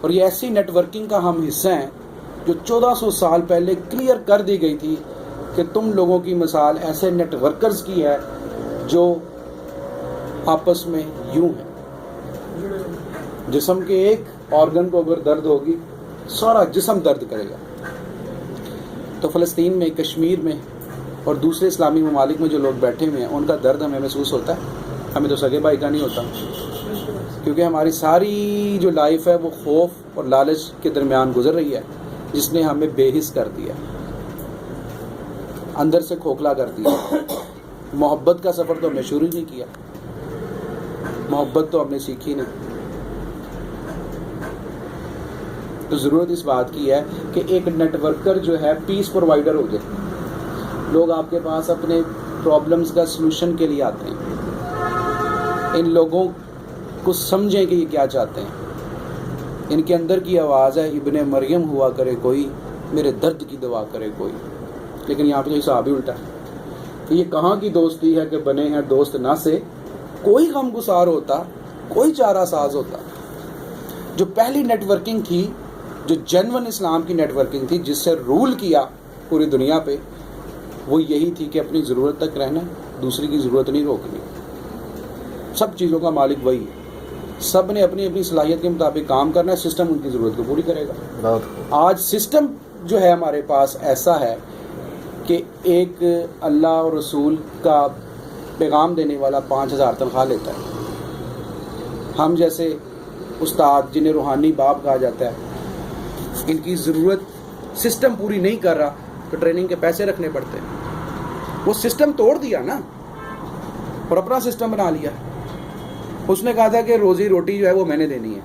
اور یہ ایسی نیٹ ورکنگ کا ہم حصہ ہیں جو 1400 سال پہلے کلیئر کر دی گئی تھی کہ تم لوگوں کی مثال ایسے نیٹ ورکرز کی ہے جو آپس میں یوں ہیں. جسم کے ایک آرگن کو اگر درد ہوگی سارا جسم درد کرے گا. تو فلسطین میں، کشمیر میں اور دوسرے اسلامی ممالک میں جو لوگ بیٹھے ہوئے ہیں ان کا درد ہمیں محسوس ہوتا ہے. ہمیں تو سگے بھائی کا نہیں ہوتا، کیونکہ ہماری ساری جو لائف ہے وہ خوف اور لالچ کے درمیان گزر رہی ہے، جس نے ہمیں بے حس کر دیا، اندر سے کھوکھلا کر دیا. محبت کا سفر تو ہم نے شروع ہی نہیں کیا، محبت تو ہم نے سیکھی نہیں. تو ضرورت اس بات کی ہے کہ ایک نیٹ ورکر جو ہے پیس پرووائڈر ہو جائے. لوگ آپ کے پاس اپنے پرابلمز کا سلوشن کے لیے آتے ہیں. ان لوگوں کو سمجھیں کہ یہ کیا چاہتے ہیں. ان کے اندر کی آواز ہے ابن مریم ہوا کرے کوئی، میرے درد کی دوا کرے کوئی. لیکن یہاں پہ حساب ہی الٹا ہے کہ یہ کہاں کی دوستی ہے کہ بنے ہیں دوست نہ سے. کوئی غم گسار ہوتا، کوئی چارہ ساز ہوتا. جو پہلی نیٹ ورکنگ تھی، جو جینون اسلام کی نیٹ ورکنگ تھی، جس سے رول کیا پوری دنیا پہ، وہ یہی تھی کہ اپنی ضرورت تک رہنا، دوسری کی ضرورت نہیں روکنی. سب چیزوں کا مالک وہی ہے. سب نے اپنی اپنی صلاحیت کے مطابق کام کرنا ہے. سسٹم ان کی ضرورت کو پوری کرے گا. آج سسٹم جو ہے ہمارے پاس ایسا ہے کہ ایک اللہ اور رسول کا پیغام دینے والا 5000 تنخواہ لیتا ہے. ہم جیسے استاد جنہیں روحانی باپ کہا جاتا ہے، ان کی ضرورت سسٹم پوری نہیں کر رہا تو ٹریننگ کے پیسے رکھنے پڑتے ہیں. وہ سسٹم توڑ دیا نا اور اپنا سسٹم بنا لیا. اس نے کہا تھا کہ روزی روٹی جو ہے وہ میں نے دینی ہے.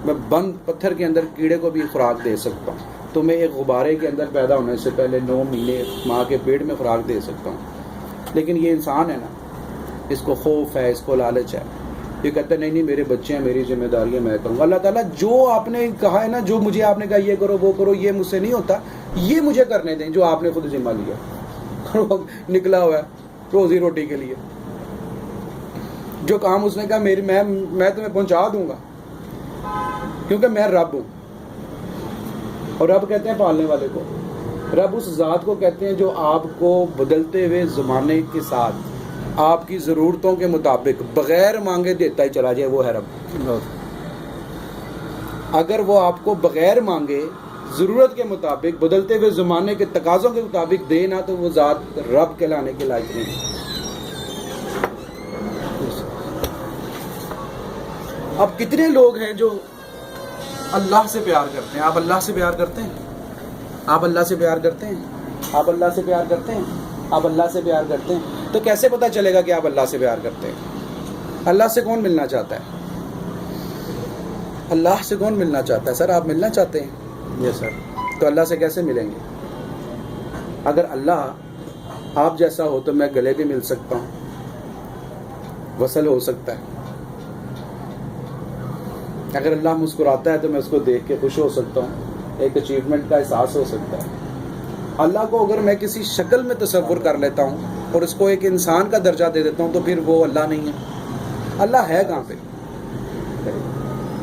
میں بند پتھر کے اندر کیڑے کو بھی خوراک دے سکتا ہوں. تمہیں ایک غبارے کے اندر پیدا ہونے سے پہلے 9 مہینے ماں کے پیٹ میں خوراک دے سکتا ہوں. لیکن یہ انسان ہے نا، اس کو خوف ہے، اس کو لالچ ہے. یہ کہتا ہے نہیں میرے بچے ہیں، میری ذمہ داری ہے، میں کروں گا. اللہ تعالیٰ جو آپ نے کہا ہے نا، جو مجھے آپ نے کہا یہ کرو وہ کرو، یہ مجھ سے نہیں ہوتا، یہ مجھے کرنے دیں جو آپ نے خود ذمہ لیا. نکلا ہوا ہے روزی روٹی کے لیے. جو کام اس نے کہا میں تمہیں پہنچا دوں گا کیونکہ میں رب ہوں. اور رب کہتے ہیں پالنے والے کو. رب اس ذات کو کہتے ہیں جو آپ کو بدلتے ہوئے زمانے کے ساتھ آپ کی ضرورتوں کے مطابق بغیر مانگے دیتا ہی چلا جائے. وہ ہے رب. اگر وہ آپ کو بغیر مانگے ضرورت کے مطابق بدلتے ہوئے زمانے کے تقاضوں کے مطابق دے نا، تو وہ ذات رب کہلانے کے لائق نہیں. اب کتنے لوگ ہیں جو اللہ سے پیار کرتے ہیں؟ آپ اللہ سے پیار کرتے ہیں؟ آپ اللہ سے پیار کرتے ہیں؟ آپ اللہ سے پیار کرتے ہیں؟ آپ اللہ سے پیار کرتے ہیں؟ تو کیسے پتہ چلے گا کہ آپ اللہ سے پیار کرتے ہیں؟ اللہ سے کون ملنا چاہتا ہے؟ اللہ سے کون ملنا چاہتا ہے؟ سر آپ ملنا چاہتے ہیں؟ یس سر. تو اللہ سے کیسے ملیں گے؟ اگر اللہ آپ جیسا ہو تو میں گلے بھی مل سکتا ہوں، وصل ہو سکتا ہے. اگر اللہ مسکراتا ہے تو میں اس کو دیکھ کے خوش ہو سکتا ہوں، ایک اچیومنٹ کا احساس ہو سکتا ہے. اللہ کو اگر میں کسی شکل میں تصور کر لیتا ہوں اور اس کو ایک انسان کا درجہ دے دیتا ہوں تو پھر وہ اللہ نہیں ہے. اللہ ہے کہاں پہ؟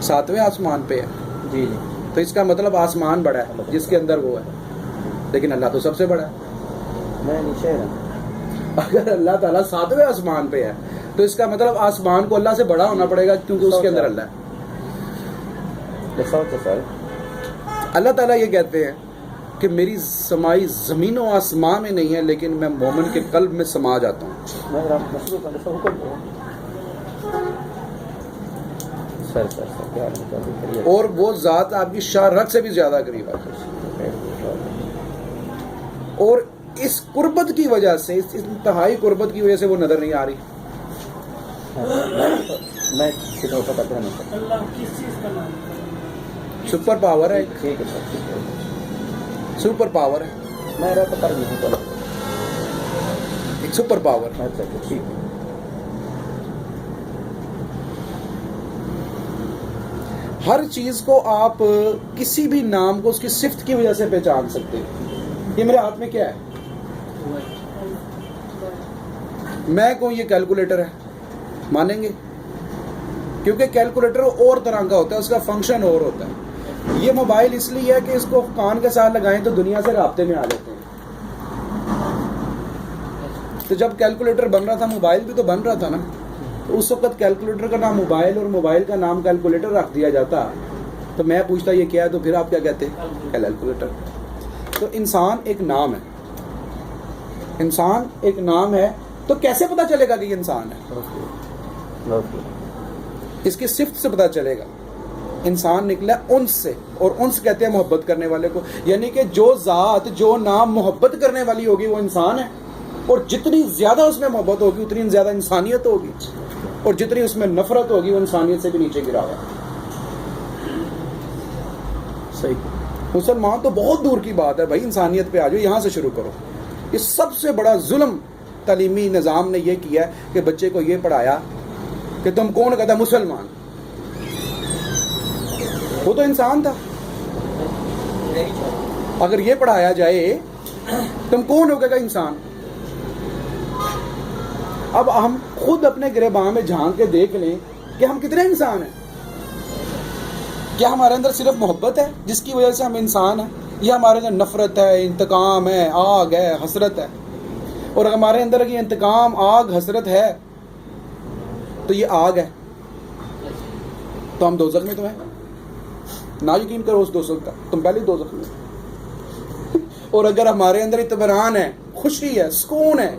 7ویں آسمان پہ ہے. جی جی. تو اس کا مطلب آسمان بڑا ہے جس کے اندر وہ ہے، لیکن اللہ تو سب سے بڑا ہے. میں نیچے ہوں. اگر اللہ تعالیٰ 7ویں آسمان پہ ہے تو اس کا مطلب آسمان کو اللہ سے بڑا ہونا پڑے گا، کیونکہ اس کے اندر اللہ ہے. اللہ تعالیٰ یہ کہتے ہیں کہ میری سمائی زمین و آسمان میں نہیں ہے، لیکن میں مومن کے قلب میں سما جاتا ہوں. اور وہ ذات آپ کی شاہ رگ سے بھی زیادہ قریب ہے. اور اس قربت کی وجہ سے، اس انتہائی قربت کی وجہ سے وہ نظر نہیں آ رہی. سپر پاور ہے، سپر پاور ہے، ایک سپر پاور. ہر چیز کو آپ کسی بھی نام کو اس کی صفت کی وجہ سے پہچان سکتے ہیں. یہ میرے ہاتھ میں کیا ہے؟ میں کہوں یہ کیلکولیٹر ہے، مانیں گے؟ کیونکہ کیلکولیٹر اور طرح کا ہوتا ہے، اس کا فنکشن اور ہوتا ہے. یہ موبائل اس لیے ہے کہ اس کو کان کے ساتھ لگائیں تو دنیا سے رابطے میں آ لیتے ہیں. تو جب کیلکولیٹر بن رہا تھا موبائل بھی تو بن رہا تھا نا, تو اس وقت کیلکولیٹر کا نام موبائل اور موبائل کا نام کیلکولیٹر رکھ دیا جاتا, تو میں پوچھتا یہ کیا ہے, تو پھر آپ کیا کہتے ہیں؟ کیلکولیٹر. تو انسان ایک نام ہے, انسان ایک نام ہے. تو کیسے پتا چلے گا کہ یہ انسان ہے؟ اس کی صفت سے پتا چلے گا. انسان نکلا انس سے, اور انس کہتے ہیں محبت کرنے والے کو, یعنی کہ جو ذات جو نام محبت کرنے والی ہوگی وہ انسان ہے, اور جتنی زیادہ اس میں محبت ہوگی اتنی زیادہ انسانیت ہوگی, اور جتنی اس میں نفرت ہوگی وہ انسانیت سے بھی نیچے گرا ہوا. صحیح. مسلمان تو بہت دور کی بات ہے بھائی, انسانیت پہ آ جاؤ, یہاں سے شروع کرو. یہ سب سے بڑا ظلم تعلیمی نظام نے یہ کیا ہے کہ بچے کو یہ پڑھایا کہ تم کون کہتا مسلمان, وہ تو انسان تھا. اگر یہ پڑھایا جائے تم کون ہو گا انسان. اب ہم خود اپنے گریباں میں جھانک کے دیکھ لیں کہ ہم کتنے انسان ہیں. کیا ہمارے اندر صرف محبت ہے جس کی وجہ سے ہم انسان ہیں, یا ہمارے اندر نفرت ہے, انتقام ہے, آگ ہے, حسرت ہے؟ اور اگر ہمارے اندر یہ انتقام, آگ, حسرت ہے تو یہ آگ ہے, تو ہم دوزخ میں تو ہیں. نہ یقین کرو اس دوزخ کا, تم پہلے دوزخ میں. اور اگر ہمارے اندر اطمینان ہے, خوشی ہے, سکون ہے,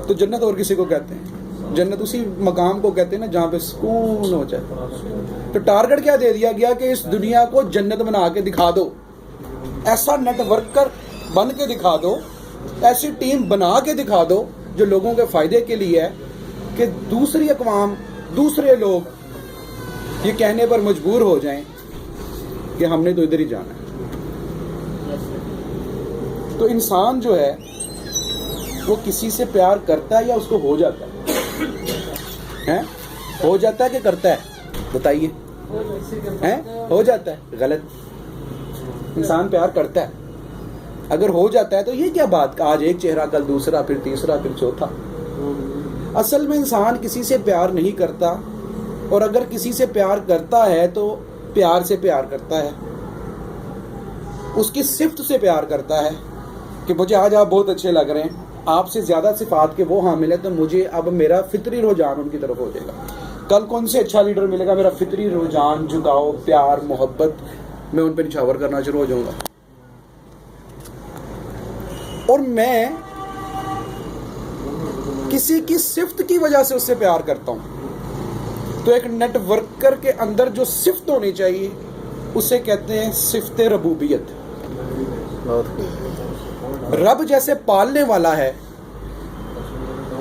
تو جنت اور کسی کو کہتے ہیں؟ جنت اسی مقام کو کہتے ہیں نا جہاں پہ سکون ہو جائے. تو ٹارگٹ کیا دے دیا گیا کہ اس دنیا کو جنت بنا کے دکھا دو, ایسا نیٹ ورکر بن کے دکھا دو, ایسی ٹیم بنا کے دکھا دو جو لوگوں کے فائدے کے لیے ہے, کہ دوسری اقوام, دوسرے لوگ یہ کہنے پر مجبور ہو جائیں کہ ہم نے تو ادھر ہی جانا ہے. تو انسان جو ہے وہ کسی سے پیار کرتا ہے یا اس کو ہو جاتا ہے؟ ہو جاتا ہے کہ کرتا ہے؟ بتائیے. ہو جاتا ہے, غلط. انسان پیار کرتا ہے. اگر ہو جاتا ہے تو یہ کیا بات, آج ایک چہرہ کل دوسرا, پھر تیسرا, پھر چوتھا. اصل میں انسان کسی سے پیار نہیں کرتا, اور اگر کسی سے پیار کرتا ہے تو پیار سے پیار کرتا ہے, اس کی صفت سے پیار کرتا ہے کہ مجھے آج آپ بہت اچھے لگ رہے ہیں, آپ سے زیادہ صفات کے وہ حامل ہے, تو مجھے اب میرا فطری رجحان ان کی طرف ہو جائے گا. کل کون سے اچھا لیڈر ملے گا, میرا فطری رجحان, جھکاؤ, پیار, محبت, میں ان پہ نچھاور کرنا شروع ہو جاؤں گا. اور میں کسی کی صفت کی وجہ سے اس سے پیار کرتا ہوں. تو ایک نیٹ ورکر کے اندر جو صفت ہونی چاہیے اسے کہتے ہیں صفت ربوبیت. رب جیسے پالنے والا ہے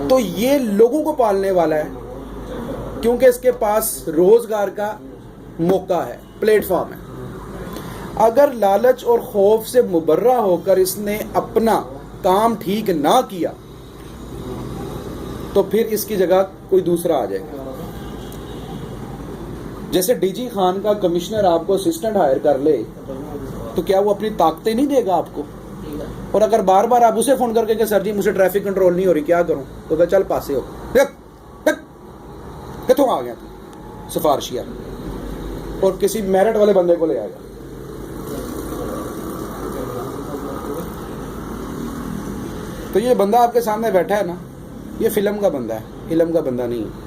تو یہ لوگوں کو پالنے والا ہے, کیونکہ اس کے پاس روزگار کا موقع ہے, پلیٹ فارم ہے. اگر لالچ اور خوف سے مبرہ ہو کر اس نے اپنا کام ٹھیک نہ کیا تو پھر اس کی جگہ کوئی دوسرا آ جائے گا. جیسے ڈی جی خان کا کمشنر آپ کو اسسٹنٹ ہائر کر لے تو کیا وہ اپنی طاقتیں نہیں دے گا آپ کو؟ اور اگر بار بار آپ اسے فون کر کے کہ سر جی مجھے ٹریفک کنٹرول نہیں ہو رہی, کیا کروں, تو کہ چل پاسے ہو, کتوں آ گیا تو سفارشیہ, اور کسی میرٹ والے بندے کو لے آئے گا. تو یہ بندہ آپ کے سامنے بیٹھا ہے نا, یہ فلم کا بندہ ہے, علم کا بندہ نہیں ہے.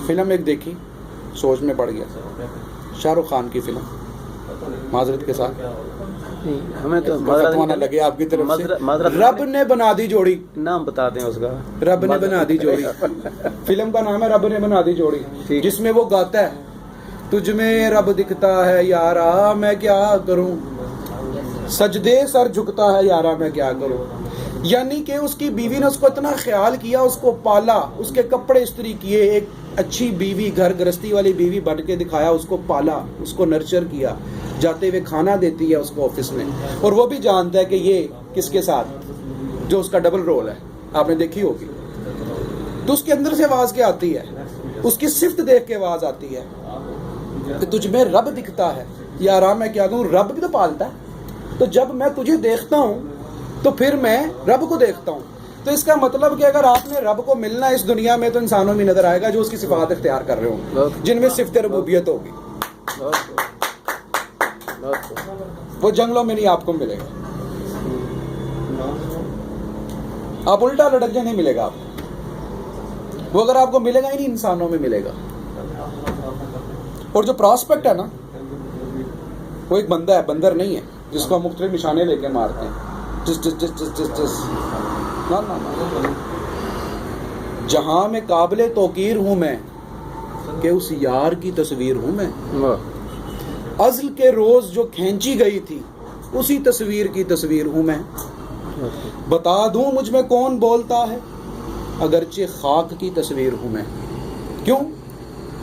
فلم ایک دیکھی, سوچ میں پڑ گیا, شاہ رخ خان کی فلم, معذرت کے ساتھ ہمیں تو لگے آپ کی طرف سے, رب نے بنا دی جوڑی, نام بتا دیں اس کا, رب نے بنا دی جوڑی. فلم کا نام ہے رب نے بنا دی جوڑی, جس میں وہ گاتا ہے تجھ میں رب دکھتا ہے یارا میں کیا کروں, سجدے سر جھکتا ہے یارا میں کیا کروں. یعنی کہ اس کی بیوی نے اس کو اتنا خیال کیا, اس کو پالا, اس کے کپڑے استری کیے, ایک اچھی بیوی, گھر گرستی والی بیوی بن کے دکھایا, اس کو پالا, اس کو نرچر کیا, جاتے ہوئے کھانا دیتی ہے اس کو آفس میں, اور وہ بھی جانتا ہے کہ یہ کس کے ساتھ, جو اس کا ڈبل رول ہے, آپ نے دیکھی ہوگی. تو اس کے اندر سے آواز کیا آتی ہے, اس کی صفت دیکھ کے آواز آتی ہے کہ تجھ میں رب دکھتا ہے یارا میں کیا کروں. رب بھی تو پالتا ہے, تو جب میں تجھے دیکھتا ہوں تو پھر میں رب کو دیکھتا ہوں. تو اس کا مطلب کہ اگر آپ نے رب کو ملنا اس دنیا میں تو انسانوں میں نظر آئے گا جو اس کی صفات اختیار کر رہے ہوں, جن میں صفت ربوبیت ہوگی. وہ جنگلوں میں نہیں آپ کو ملے گا. آپ الٹا لٹک جائیں نہیں ملے گا آپ کو. وہ اگر آپ کو ملے گا ہی نہیں انسانوں میں ملے گا. اور جو پراسپیکٹ ہے نا وہ ایک بندہ ہے, بندر نہیں ہے جس کو ہم مختلف نشانے لے کے مارتے ہیں. جس جس جس جس جس جس نا نا نا. جہاں میں قابل توقیر ہوں میں کہ اس یار کی تصویر ہوں میں. ازل کے روز جو کھینچی گئی تھی اسی تصویر کی تصویر ہوں میں. بتا دوں مجھ میں کون بولتا ہے اگرچہ خاک کی تصویر ہوں میں. کیوں؟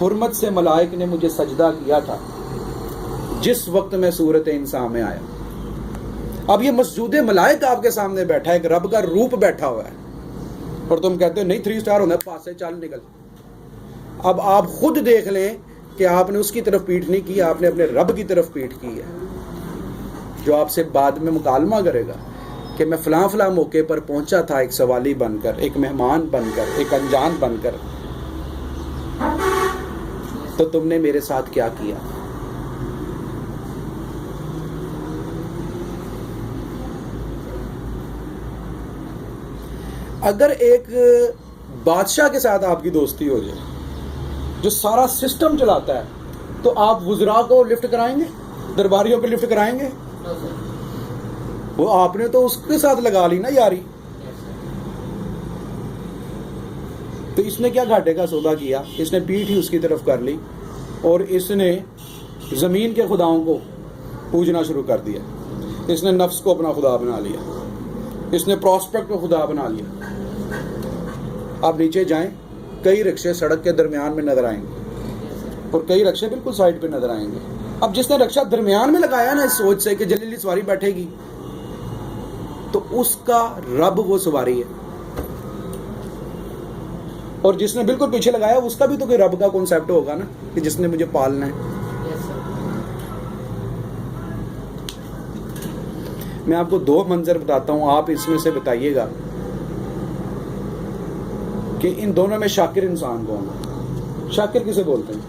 حرمت سے ملائک نے مجھے سجدہ کیا تھا جس وقت میں صورت انسان میں آیا. اب یہ مسجود ملائک آپ کے سامنے بیٹھا ہے, ایک رب کا روپ بیٹھا ہوا ہے, اور تم کہتے ہو نہیں 3 سٹار ہونا ہے, پاس سے چل نکل. اب آپ خود دیکھ لیں کہ آپ نے اس کی طرف پیٹھ نہیں کی, آپ نے اپنے رب کی طرف پیٹھ کی ہے, جو آپ سے بعد میں مکالمہ کرے گا کہ میں فلاں فلاں موقع پر پہنچا تھا ایک سوالی بن کر, ایک مہمان بن کر, ایک انجان بن کر, تو تم نے میرے ساتھ کیا کیا. اگر ایک بادشاہ کے ساتھ آپ کی دوستی ہو جائے جو سارا سسٹم چلاتا ہے, تو آپ وزراء کو لفٹ کرائیں گے, درباریوں کو لفٹ کرائیں گے؟ وہ آپ نے تو اس کے ساتھ لگا لی نا یاری. تو اس نے کیا گھاٹے کا سودا کیا؟ اس نے پیٹھ ہی اس کی طرف کر لی اور اس نے زمین کے خداؤں کو پوجنا شروع کر دیا. اس نے نفس کو اپنا خدا بنا لیا, اس نے پراسپیکٹ کو خدا بنا لیا. آپ نیچے جائیں, کئی رکشے سڑک کے درمیان میں نظر آئیں گے اور کئی رکشے بالکل سائڈ پہ نظر آئیں گے. اب جس نے رکشہ درمیان میں لگایا نا اس سوچ سے کہ جلدی جلدی سواری بیٹھے گی, تو اس کا رب وہ سواری ہے. اور جس نے بالکل پیچھے لگایا اس کا بھی تو کوئی رب کا کانسیپٹ ہوگا نا کہ جس نے مجھے پالنا ہے. میں آپ کو 2 منظر بتاتا ہوں, آپ اس میں سے بتائیے گا کہ ان دونوں میں شاکر انسان کون ہے. شاکر کسے بولتے ہیں؟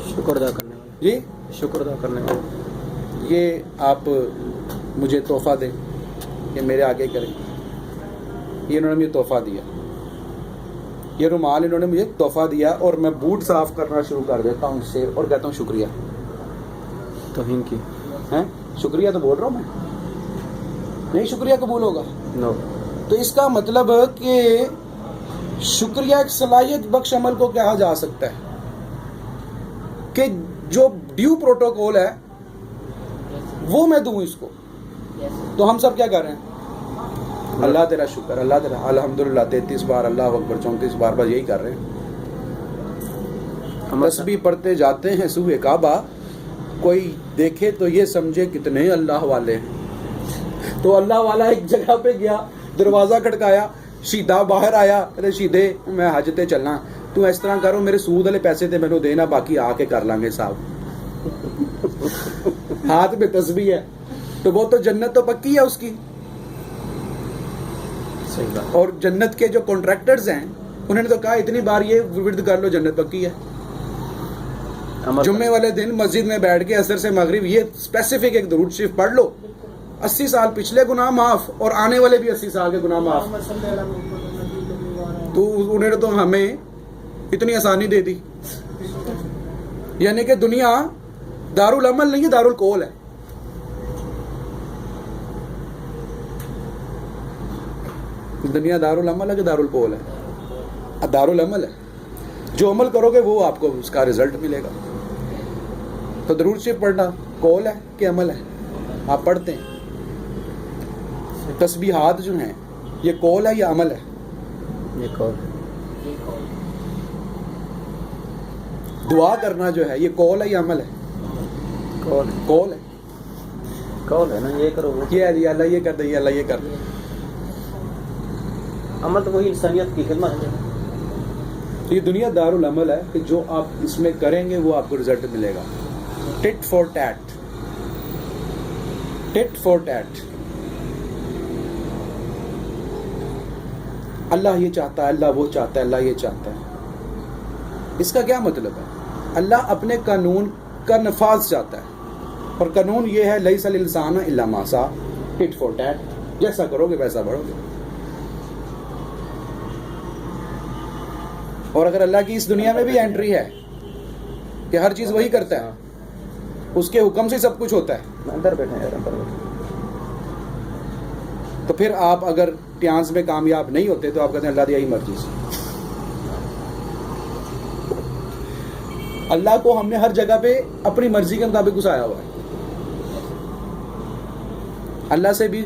شکر ادا کرنے والا. جی شکر ادا کرنے والا. یہ آپ مجھے تحفہ دیں, یہ میرے آگے کریں. یہ انہوں نے مجھے تحفہ دیا, یہ رومال انہوں نے مجھے تحفہ دیا, اور میں بوٹ صاف کرنا شروع کر دیتا ہوں اس سے اور کہتا ہوں شکریہ. توہین کی ہیں شکریہ تو بول رہا ہوں میں, نہیں شکریہ قبول ہوگا. نو. تو اس کا مطلب کہ شکریہ ایک صلاحیت بخش عمل کو کہا جا سکتا ہے کہ جو ڈیو پروٹوکول ہے وہ میں دوں اس کو. تو ہم سب کیا کر رہے ہیں؟ اللہ تیرا شکر, اللہ تیرا الحمدللہ 33 بار, اللہ اکبر 34 بار, بس یہی کر رہے ہیں. تسبیح پڑھتے جاتے ہیں سوئے کعبہ, کوئی دیکھے تو یہ سمجھے کتنے اللہ والے ہیں. تو اللہ والا ایک جگہ پہ گیا, دروازہ کھٹکایا, شیدہ باہر آیا, ارے شیدے میں حج تے چلنا, تو اس طرح کرو میرے سود والے پیسے تے مینوں دینا, باقی آ کے کر لیں گے صاحب. ہاتھ میں تسبیح ہے تو وہ تو جنت تو پکی ہے اس کی. اور جنت کے جو کانٹریکٹرز ہیں انہوں نے تو کہا اتنی بار یہ ورد کر لو جنت پکی ہے. جمعے والے دن مسجد میں بیٹھ کے عصر سے مغرب یہ اسپیسیفک ایک درود شریف پڑھ لو, 80 سال پچھلے گناہ معاف اور آنے والے بھی 80 سال کے گناہ معاف. تو انہوں نے تو ہمیں اتنی آسانی دے دی. یعنی کہ دنیا دارالعمل نہیں ہے, دارالقول ہے. دنیا دارالعمل ہے کہ دارالقول ہے؟ دارالعمل ہے. جو عمل کرو گے وہ آپ کو اس کا رزلٹ ملے گا. تو درود شریف پڑھنا قول ہے کہ عمل ہے؟ آپ پڑھتے ہیں. تسبیحات جو ہیں یہ قول ہے یا عمل ہے؟ یہ قول. دعا کرنا جو ہے یہ قول ہے یا عمل ہے؟ قول. قول ہے. قول ہے نا, یہ کرو وہ. یہ اللہ یہ کر دے, یہ اللہ یہ کر دے. عمل تو وہی انسانیت کی خدمت ہے. تو یہ دنیا دارالعمل ہے کہ جو آپ اس میں کریں گے وہ آپ کو رزلٹ ملے گا. Tit for TET, tit for TET. اللہ یہ چاہتا ہے, اللہ وہ چاہتا ہے, اللہ یہ چاہتا ہے. اس کا کیا مطلب ہے؟ اللہ اپنے قانون کا نفاذ چاہتا ہے. اور قانون یہ ہے لیس الانسان الا ما سعی، ٹٹ فار ٹیٹ، جیسا کرو گے ویسا بڑھو گے. اور اگر اللہ کی اس دنیا میں بھی انٹری ہے کہ ہر چیز وہی کرتا ہے، اس کے حکم سے سب کچھ ہوتا ہے، اندر بیٹھے یار، اندر بیٹھے. تو پھر آپ اگر ٹیانس میں کامیاب نہیں ہوتے تو آپ کہتے ہیں اللہ دی یہی مرضی سے. اللہ کو ہم نے ہر جگہ پہ اپنی مرضی کے مطابق گھسایا ہوا ہے. اللہ سے بھی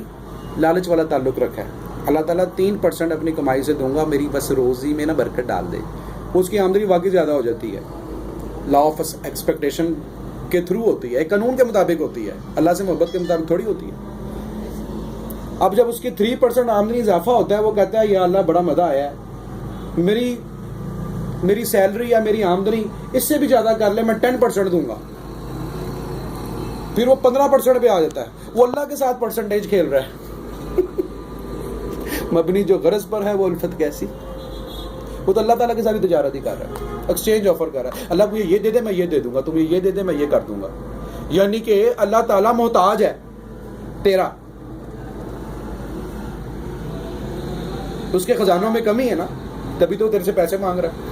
لالچ والا تعلق رکھا ہے. اللہ تعالیٰ 3% اپنی کمائی سے دوں گا، میری بس روزی میں نا برکت ڈال دے. اس کی آمدنی واقعی زیادہ ہو جاتی ہے، لا آف ایکسپیکٹیشن کے تھرو ہوتی ہے، ایک قانون کے مطابق ہوتی ہے، اللہ سے محبت کے مطابق تھوڑی ہوتی ہے. اب جب اس کی 3% آمدنی اضافہ ہوتا ہے، وہ کہتا ہے یا اللہ بڑا مزہ آیا ہے، میری سیلری یا میری آمدنی اس سے بھی زیادہ کر لے، میں 10% دوں گا. پھر وہ 15% پہ آ جاتا ہے. وہ اللہ کے ساتھ پرسنٹیج کھیل رہا ہے. مبنی جو غرض پر ہے وہ الفت کیسی. وہ تو اللہ تعالیٰ کے ساتھ بھی تجارت ہی کر رہا ہے، ایکسچینج آفر کر رہا ہے. اللہ مجھے یہ دے دے میں یہ دے دوں گا، تمہیں یہ دے دے میں یہ کر دوں گا. یعنی کہ اللہ تعالیٰ محتاج ہے تیرا، اس کے خزانوں میں کمی ہے نا، تبھی تو تیرے سے پیسے مانگ رہا ہے.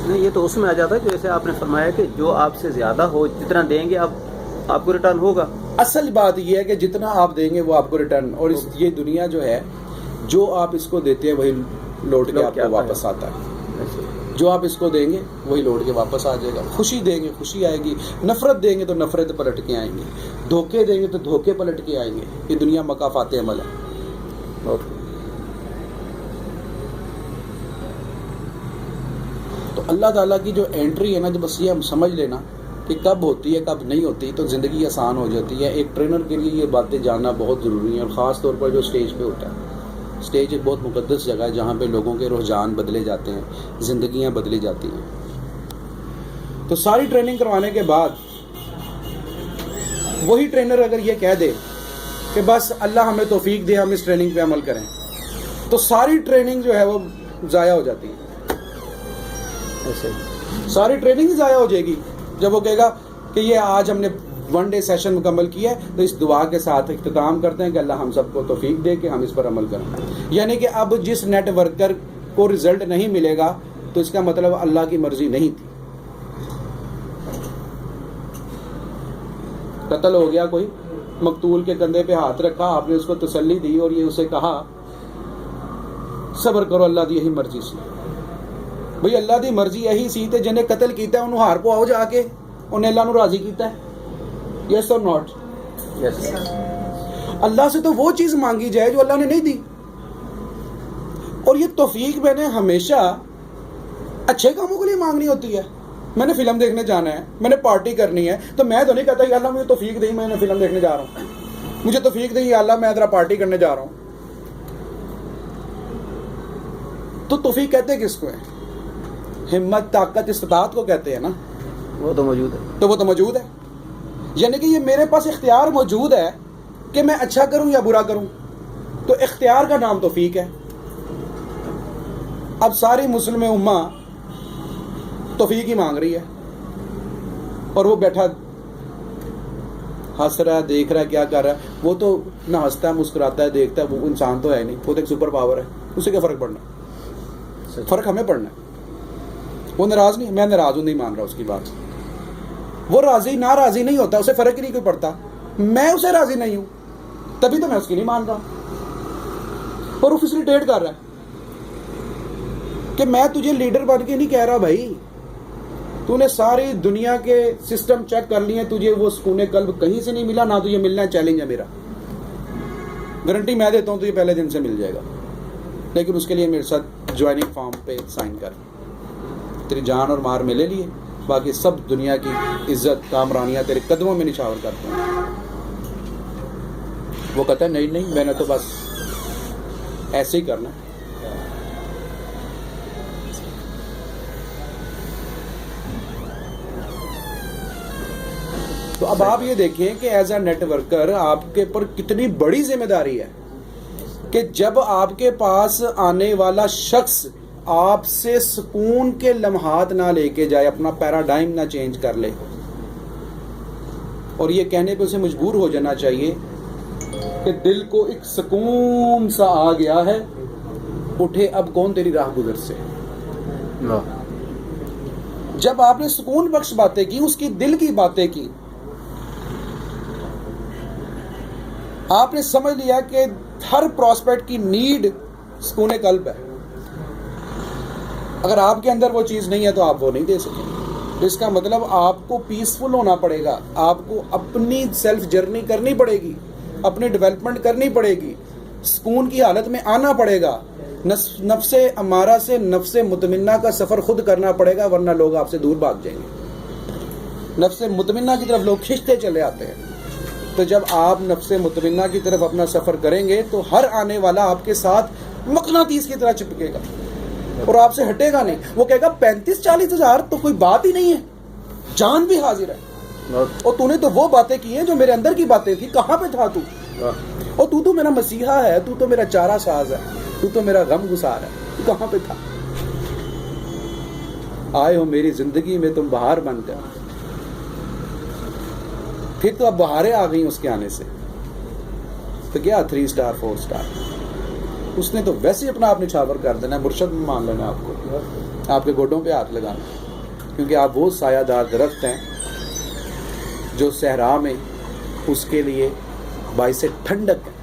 نہیں، یہ تو اس میں آ جاتا ہے جیسے آپ نے فرمایا کہ جو آپ سے زیادہ ہو، جتنا دیں گے آپ کو ریٹرن ہوگا. اصل بات یہ ہے کہ جتنا آپ دیں گے وہ آپ کو ریٹرن، اور یہ دنیا جو ہے جو آپ اس کو دیتے ہیں وہی لوٹ کے آپ کو واپس آتا ہے. جو آپ اس کو دیں گے وہی لوٹ کے واپس آ جائے گا. خوشی دیں گے خوشی آئے گی، نفرت دیں گے تو نفرت پلٹ کے آئیں گے، دھوکے دیں گے تو دھوکے پلٹ کے آئیں گے. یہ دنیا مکافات عمل ہے. تو اللہ تعالیٰ کی جو انٹری ہے نا، جو بس یہ ہم سمجھ لینا کہ کب ہوتی ہے کب نہیں ہوتی، تو زندگی آسان ہو جاتی ہے. ایک ٹرینر کے لیے یہ باتیں جاننا بہت ضروری ہے، اور خاص طور پر جو اسٹیج پہ ہوتا ہے. اسٹیج ایک بہت مقدس جگہ ہے جہاں پہ لوگوں کے رجحان بدلے جاتے ہیں، زندگیاں بدلی جاتی ہیں. تو ساری ٹریننگ کروانے کے بعد وہی ٹرینر اگر یہ کہہ دے کہ بس اللہ ہمیں توفیق دے ہم اس ٹریننگ پہ عمل کریں، تو ساری ٹریننگ جو ہے وہ ضائع ہو جاتی ہے. ساری ٹریننگ ہی ضائع ہو جائے گی جب وہ کہے گا کہ یہ آج ہم نے 1 ڈے سیشن مکمل کیا ہے، تو اس دعا کے ساتھ اختتام کرتے ہیں کہ اللہ ہم سب کو توفیق دے کہ ہم اس پر عمل کریں. یعنی کہ اب جس نیٹ ورکر کو رزلٹ نہیں ملے گا تو اس کا مطلب اللہ کی مرضی نہیں تھی. قتل ہو گیا کوئی، مقتول کے کندھے پہ ہاتھ رکھا، آپ نے اس کو تسلی دی اور یہ اسے کہا صبر کرو اللہ دی یہی مرضی سی. بھئی اللہ دی مرضی یہی سی تے جنہیں قتل کیتا ہے انہوں ہار پو آؤ جا کے انہیں اللہ نو راضی کیتا ہے. یس اور ناٹ؟ اللہ سے تو وہ چیز مانگی جائے جو اللہ نے نہیں دی. اور یہ توفیق میں نے ہمیشہ اچھے کاموں کے لیے مانگنی ہوتی ہے. میں نے فلم دیکھنے جانا ہے، میں نے پارٹی کرنی ہے، تو میں تو نہیں کہتا یا اللہ مجھے توفیق دے میں نے فلم دیکھنے جا رہا ہوں، مجھے توفیق دے یا اللہ میں ذرا پارٹی کرنے جا رہا ہوں. تو توفیق کہتے کس کو ہے؟ ہمت، طاقت، استطاعت کو کہتے ہیں نا. وہ تو موجود ہے، تو وہ تو موجود ہے. یعنی کہ یہ میرے پاس اختیار موجود ہے کہ میں اچھا کروں یا برا کروں. تو اختیار کا نام توفیق ہے. اب ساری مسلم امہ توفیق ہی مانگ رہی ہے، اور وہ بیٹھا ہنس رہا ہے، دیکھ رہا ہے کیا کر رہا ہے. وہ تو نہ ہنستا ہے، مسکراتا ہے، دیکھتا ہے، وہ انسان تو ہے نہیں، وہ تو ایک سپر پاور ہے. اسے کیا فرق پڑنا ہے؟ فرق ہمیں پڑنا ہے. وہ ناراض نہیں، میں ناراض ہوں، نہیں مان رہا اس کی بات. وہ راضی ناراضی نہیں ہوتا، اسے فرق ہی نہیں کوئی پڑتا. میں اسے راضی نہیں ہوں تبھی تو میں اس کی نہیں مان رہا. اور وہ فیسیلیٹیٹ کر رہا ہے کہ میں تجھے لیڈر بن کے نہیں کہہ رہا بھائی، تو نے ساری دنیا کے سسٹم چیک کر لیے، تجھے وہ سکون قلب کہیں سے نہیں ملا، نہ تجھے ملنا ہے. چیلنج ہے میرا، گارنٹی میں دیتا ہوں تجھے پہلے دن سے مل جائے گا، لیکن اس کے لیے میرے ساتھ جوائننگ فارم پہ سائن کر. تیری جان اور مار میں لے لیے، باقی سب دنیا کی عزت کامرانیاں تیرے قدموں میں نچھاور کرتے ہیں. وہ کہتا ہے نہیں میں نے تو بس ایسے ہی کرنا ہے. تو اب آپ یہ دیکھیں کہ ایز اے نیٹ ورکر آپ کے پر کتنی بڑی ذمہ داری ہے کہ جب آپ کے پاس آنے والا شخص آپ سے سکون کے لمحات نہ لے کے جائے، اپنا پیراڈائم نہ چینج کر لے، اور یہ کہنے پہ اسے مجبور ہو جانا چاہیے کہ دل کو ایک سکون سا آ گیا ہے، اٹھے اب کون تیری راہ گزر سے۔ جب آپ نے سکون بخش باتیں کی، اس کی دل کی باتیں کی، آپ نے سمجھ لیا کہ ہر پراسپیکٹ کی نیڈ سکون قلب ہے، اگر آپ کے اندر وہ چیز نہیں ہے تو آپ وہ نہیں دے سکیں گے۔ اس کا مطلب آپ کو پیسفل ہونا پڑے گا، آپ کو اپنی سیلف جرنی کرنی پڑے گی، اپنی ڈیولپمنٹ کرنی پڑے گی، سکون کی حالت میں آنا پڑے گا، نفس امارہ سے نفس مطمئنہ کا سفر خود کرنا پڑے گا، ورنہ لوگ آپ سے دور بھاگ جائیں گے۔ نفس مطمئنہ کی طرف لوگ کھنچتے چلے آتے ہیں، تو جب آپ نفس مطمئنہ کی طرف اپنا سفر کریں گے تو ہر آنے والا آپ کے ساتھ مقناطیس کی طرح چپکے گا اور آپ سے ہٹے گا نہیں۔ وہ کہے گا 35-40 ہزار تو کوئی بات ہی نہیں ہے، جان بھی حاضر ہے، اور تو نے تو وہ باتیں کی ہیں جو میرے اندر کی باتیں تھی، کہاں پہ تھا تو؟ اور تو میرا مسیحا ہے، تو میرا چارہ ساز ہے، تو میرا غم گسار ہے، تو کہاں پہ تھا؟ آئے ہو میری زندگی میں تم بہار بن کر، پھر تو اب بہاریں آ گئیں اس کے آنے سے، تو کیا 3 اسٹار 4 اسٹار، اس نے تو ویسے ہی اپنا آپ نچھاور کر دینا ہے، مرشد میں مان لینا آپ کو، آپ کے گوڈوں پہ ہاتھ لگانا، کیونکہ آپ وہ سایہ دار درخت ہیں جو صحرا میں اس کے لیے باعث ٹھنڈک ہے۔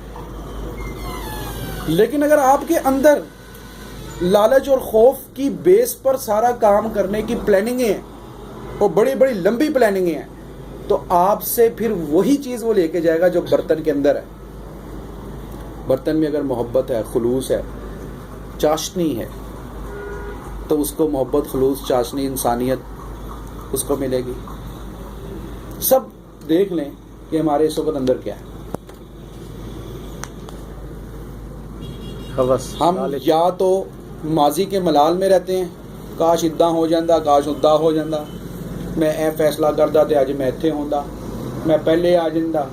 لیکن اگر آپ کے اندر لالچ اور خوف کی بیس پر سارا کام کرنے کی پلاننگیں ہیں، اور بڑی بڑی لمبی پلاننگیں ہیں، تو آپ سے پھر وہی چیز وہ لے کے جائے گا جو برتن کے اندر ہے۔ برتن میں اگر محبت ہے، خلوص ہے، چاشنی ہے، تو اس کو محبت، خلوص، چاشنی، انسانیت اس کو ملے گی۔ سب دیکھ لیں کہ ہمارے اس وقت اندر کیا ہے۔ ہم یا تو ماضی کے ملال میں رہتے ہیں، کاش ادا ہو جاندہ، کاش ادا ہو جاندہ، میں اے فیصلہ کردا تے اج میں ایتھے ہوندا، میں پہلے آ جاندہ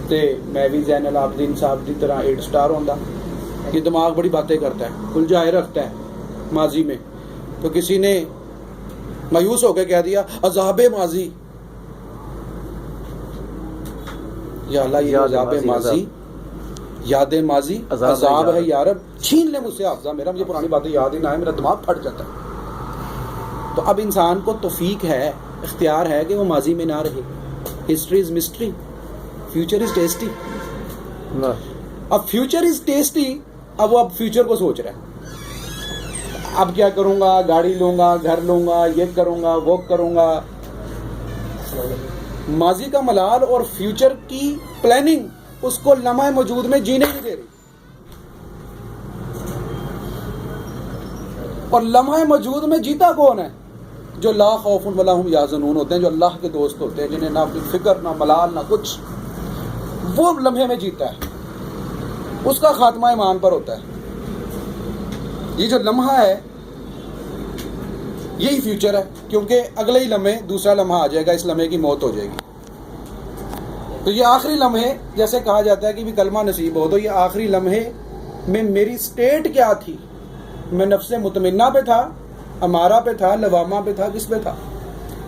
تے میں بھی زین العابدین صاحب کی طرح 8 اسٹار ہوندا۔ یہ دماغ بڑی باتیں کرتا ہے، الجھائے رکھتا ہے ماضی میں۔ تو کسی نے مایوس ہو کے کہہ دیا عذاب ماضی، یا اللہ یہ عذاب ماضی، یاد ماضی عذاب ہے یا رب، چھین لے مجھ سے حافظہ میرا، مجھے پرانی باتیں یاد ہی نہ آئے، میرا دماغ پھٹ جاتا ہے۔ تو اب انسان کو توفیق ہے، اختیار ہے کہ وہ ماضی میں نہ رہے۔ History is mystery, future is tasty. اب فیوچر از ٹیسٹی، اب وہ فیوچر کو سوچ رہا ہے، اب کیا کروں گا، گاڑی لوں گا، گھر لوں گا، یہ کروں گا، وہ کروں گا۔ ماضی کا ملال اور فیوچر کی پلاننگ اس کو لمحہ موجود میں جینے نہیں دے رہی، اور لمحہ موجود میں جیتا کون ہے؟ جو لا خوف ولا هم یحزنون ہوتے ہیں، جو اللہ کے دوست ہوتے ہیں، جنہیں نہ فکر، نہ ملال، نہ کچھ، وہ لمحے میں جیتا ہے، اس کا خاتمہ ایمان پر ہوتا ہے۔ یہ جو لمحہ ہے یہی فیوچر ہے، کیونکہ اگلے ہی لمحے دوسرا لمحہ آ جائے گا، اس لمحے کی موت ہو جائے گی۔ تو یہ آخری لمحے، جیسے کہا جاتا ہے کہ بھی کلمہ نصیب ہو، تو یہ آخری لمحے میں میری سٹیٹ کیا تھی؟ میں نفس مطمئنہ پہ تھا، امارہ پہ تھا، لوامہ پہ تھا، کس پہ تھا؟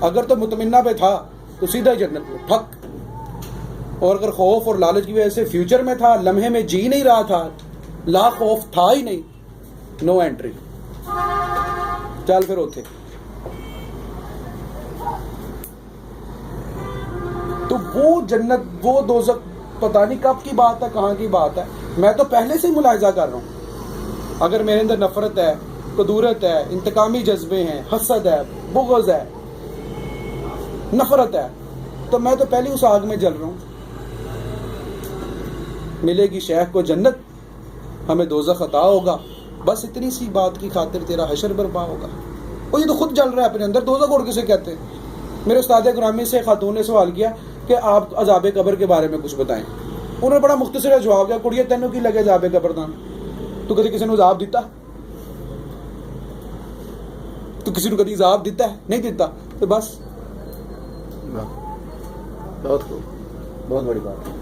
اگر تو مطمئنہ پہ تھا تو سیدھا جنت میں پھک، اور اگر خوف اور لالچ کی وجہ سے فیوچر میں تھا، لمحے میں جی نہیں رہا تھا، لا خوف تھا ہی نہیں، نو انٹری، چل پھر ہوتے۔ تو وہ جنت، وہ دوزخ پتہ نہیں کب کی بات ہے، کہاں کی بات ہے، میں تو پہلے سے ہی ملاحظہ کر رہا ہوں۔ اگر میرے اندر نفرت ہے، قدورت ہے، انتقامی جذبے ہیں، حسد ہے، بغض ہے، نفرت ہے، تو میں تو پہلے اس آگ میں جل رہا ہوں۔ ملے گی شیخ کو جنت، ہمیں دوزخ عطا ہوگا، بس اتنی سی بات کی خاطر تیرا حشر برپا ہوگا۔ وہ یہ تو خود جل رہا ہے اپنے اندر، دوزخ اور کسے کہتے ہیں؟ میرے استاد گرامی سے خاتون نے سوال کیا کہ آپ عذاب قبر کے بارے میں کچھ بتائیں۔ انہوں نے بڑا مختصر جواب دیا، کڑیے تینوں کی لگے عذاب قبر دان، تو کدی کسی نے عذاب دیتا؟ تو کسی نے کدی عذاب دیتا ہے؟ نہیں دیتا، تو بس بہت بڑی بات ہے۔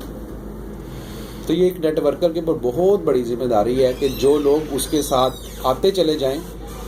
تو یہ ایک نیٹ ورکر کے اوپر بہت بڑی ذمہ داری ہے کہ جو لوگ اس کے ساتھ آتے چلے جائیں